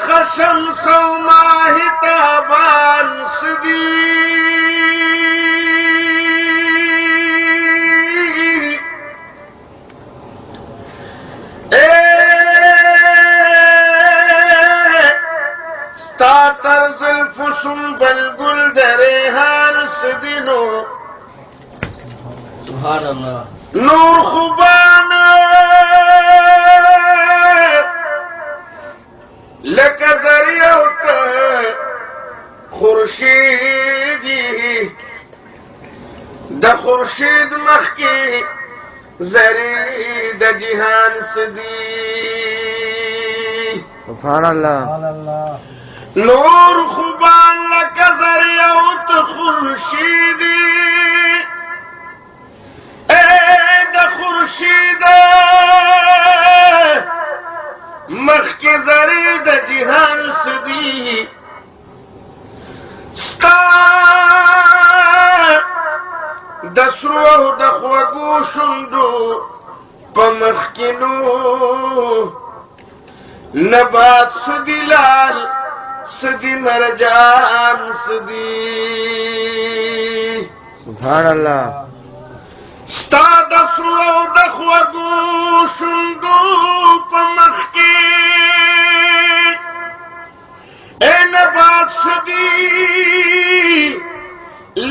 خشم سو ماهی تابان سدی ستا تر زلف سنبل گل دریحان سدینو سبحان اللہ نور خوبان لکه ذریعو ته خورشیدی د خورشید مخکی زری د جهان سدی سبحان اللہ نور خوبان لکه ذریعو ته خورشیدی د خورشید مخکی زری د جهان سدی ستا د سرو او د خوږو شونډو په مخکینو نبات سدی لال سدی مرجان سدی سبحان اللہ ستا د سرو او د خوږو شونډو په مخ کې نبات سدي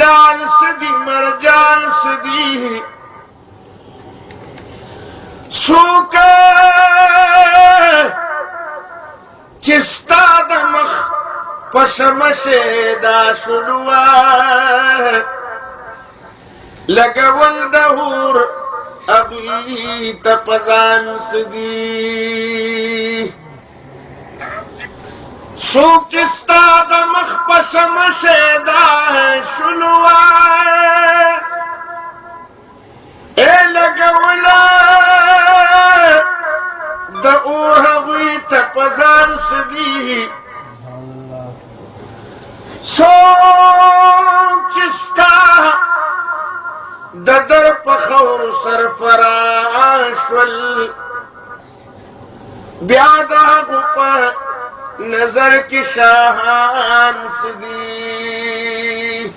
لال سدي مرجان سدي څوک چې ستا د مخ په شمشه دا شلوه لګول د هور اغوی ته پزان سدي څوک چې ستا د مخ په شمشه دا شلوه لګول د اور اغوی ته پزان سدي څوک چې ستا د در په خور سرفراش ول بیا د هغو په نظر کې شاهان سدي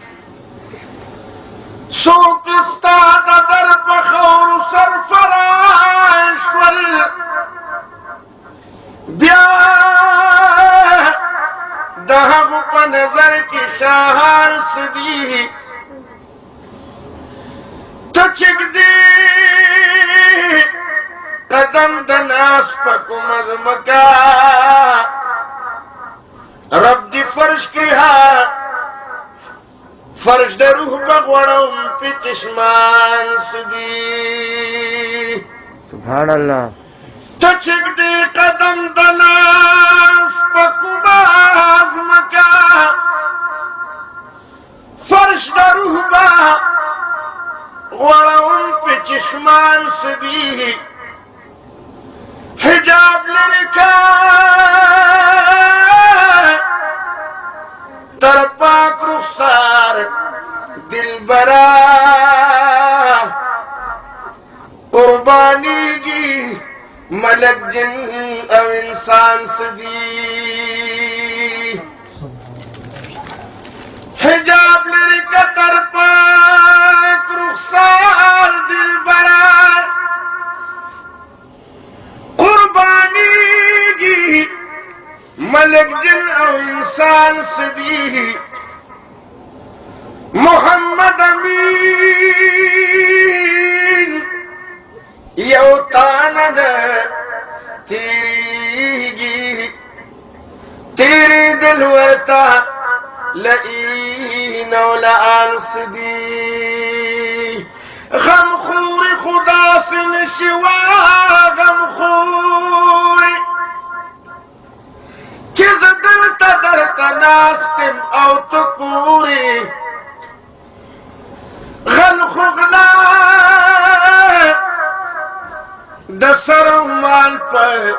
څوک ستا د در په خور سرفراش ول بیا د هغو په نظر کې شاهان سدي تو چکدی قدم دناس پکو مزمکا رب دی فرش کی ها فرش در روح بغوڑم پی چشمان سدی سبحان اللہ تو چکدی قدم دناس پکو مزمکا فرش در روح بغوڑم غوړون په چشمان سدي حجاب لرکا تر پاک رخسار دلبرا قربانیږي ملک جن او انسان سدي حجاب لرکا تر پاک رخسار دلبرا قربانیږي ملک جن او انسان سدي محمد امین یو تانه تیریږي تیری دل ورته لئین و لآن سدی غم خوری خدا سن شوا غم خوری چیز دلتا درتا ناستم او تکوری غل خوغلا د سر مال پر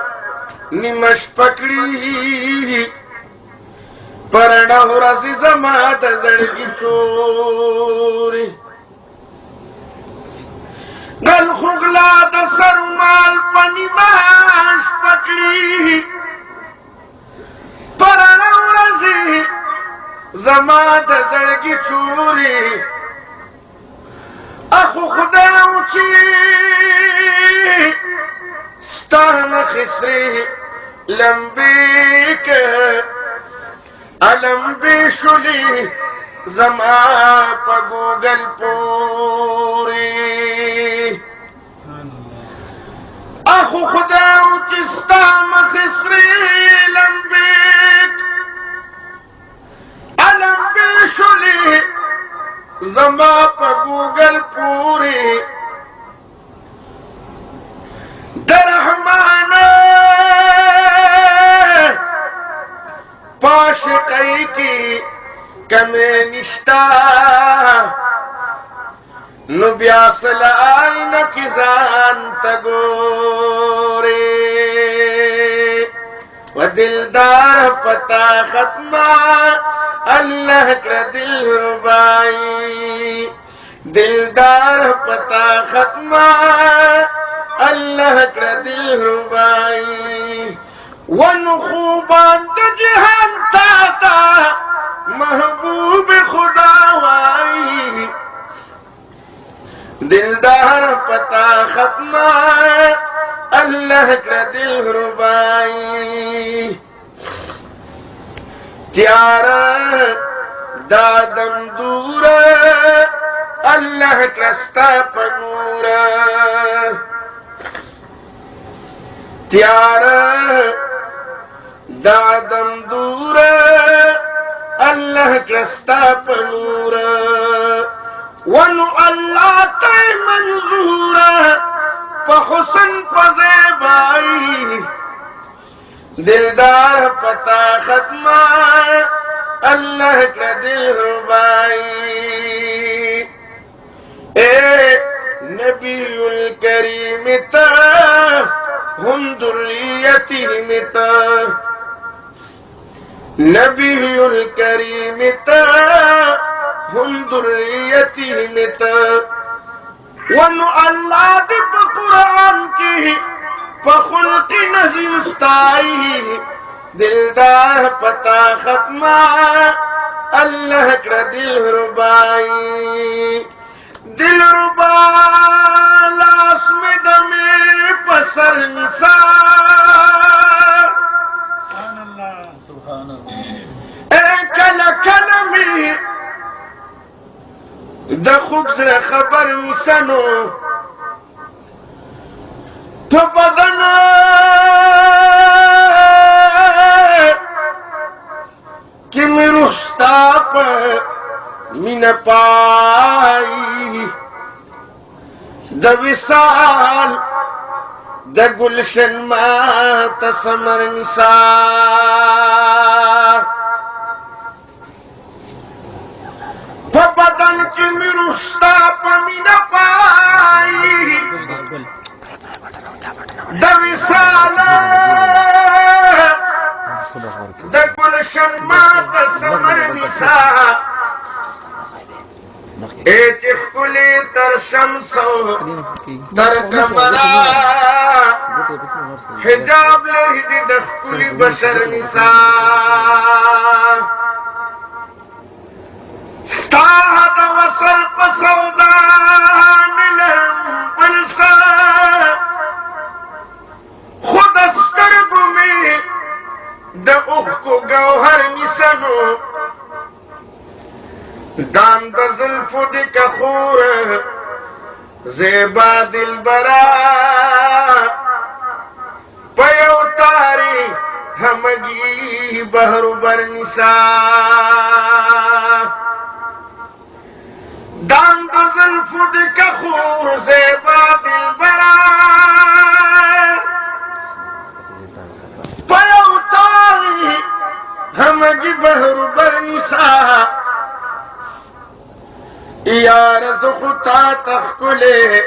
نیمش پکڑی پرنا ہو رسی زما د زړګي چوري غل خوغلا د سر مال پنی ماش پکڑی زما د زړګي چوري اخو خدای اوچی ستا مخسري لمبي که لمبي شولي زما په ګوګل پوري اخو خدای اوچی ستا مخسري لمبي شولي زما په ګوګل پوري درحمانه پاشقی کی کمی نشتا نو بیا سلائنا کی زان تگوری و دلدار پتا ختمہ اللہ کر دل ربائی دلدار پتا ختمہ اللہ کر دل ربائی ونخوبان دا جہان تاتا محبوب خدا وائی دلدار پتا ختمہ اللہ کر دل ربائی تیارا دادم دورا اللہ کرستا پنورا تیارا دادم دورا اللہ کرستا پنورا ونو اللہ تی منظورا پخسن پزیبائی دلدار پتا ختمہ اللہ کا دل ربائی اے نبی الکریم تا ہم ذریتی متا نبی الکریم تا ہم ذریتی متا ونو اللہ دی پا قرآن کی فخلق نظم ستائی دلدار پتا ختمہ اللہ کر دل ربائی دل ربا لاس میں دمے پسر نثار اے کل کلمی دا خوبصر خبر نسانو تو بدن کہ میرو ستاپ مین پائی دا وصال دا گلشن ما تسمر نساء تو بدن کی میرو ستاپ مین پائی دا وصال دا گلشن ما تسمر نساء اے چخکلی تر شمسو تر کمرا حجاب لہدی دخکلی بشر نساء ستا دا وصل پسودان لہم پلسا خود استرگو میں دا اخ کو گوہر نسنو دام دا ظلفو دی کخور زیبا دل برا پیو تاری ہمگی بہر بر نساء دام دا ظلفو دی کخور زیبا دل برا پیو تاری ہمگی بہر بر نساء یار زخطا تخکلے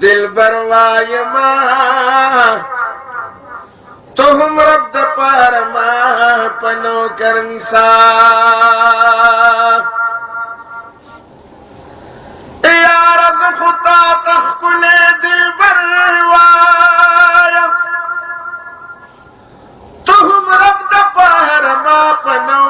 دل بروائی ما تو ہم رب دا پارما پنو کر نساء یار زخطا تخکلے دل بروائی تو ہم رب دا پارما پنو